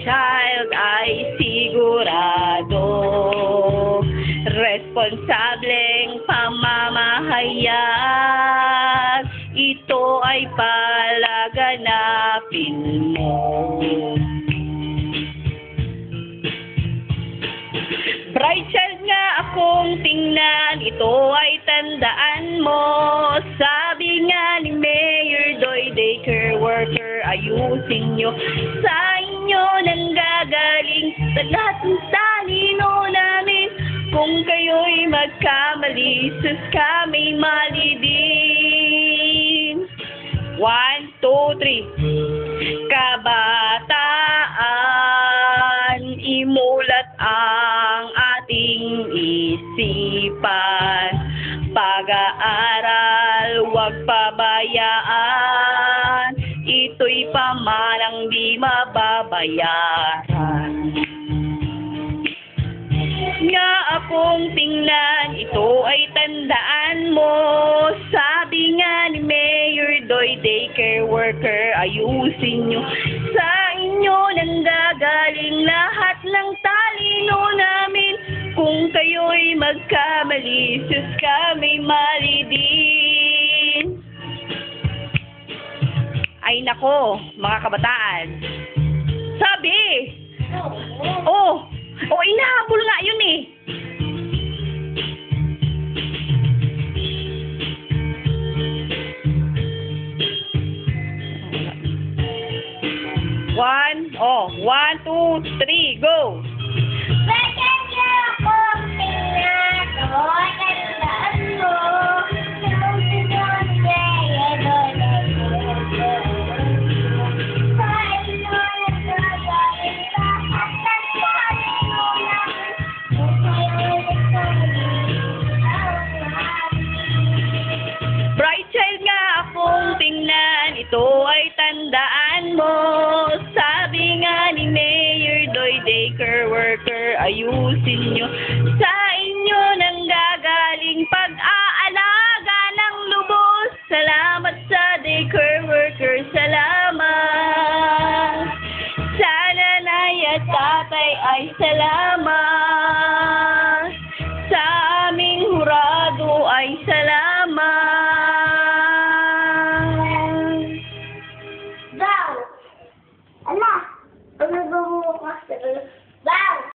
child ay sigurado. Responsableng pamamahayag, ito ay palaganapin mo. Bright child nga akong tingnan, ito ay tandaan mo. Sabi nga ni Mayor Doy, daycare worker, ayusin nyo. Sa inyo nang gagaling sa lahat ng talino namin. Kung kayo'y magkamali, sus kami mali din. 1, 2, 3. Kabataan, imulat ang ating isipan. Pag-aaral, huwag pabayaan. Ito'y pamanang di mababayaran. Nga akong tingnan, ito ay tandaan mo. Sabi nga ni Mayor Doy, daycare worker, ayusin nyo. Sa inyo nang gagaling lahat ng talino namin. Kung kayo'y magkamali, sus kami mali din. Ay nako, mga kabataan. Sabi! Oh! Oh, inahabol nga yun eh. One, 1, 2, 3, go! Ito ay tandaan mo. Sabi nga ni Mayor Doy, daycare worker, ayusin nyo. Sa inyo nang gagaling pag-aalaga ng lubos. Salamat sa daycare worker, salamat. Sa nanay at tatay ay salamat. Sa aming hurado ay salamat. Wow! Ala! Ano ba mo kasi? Wow!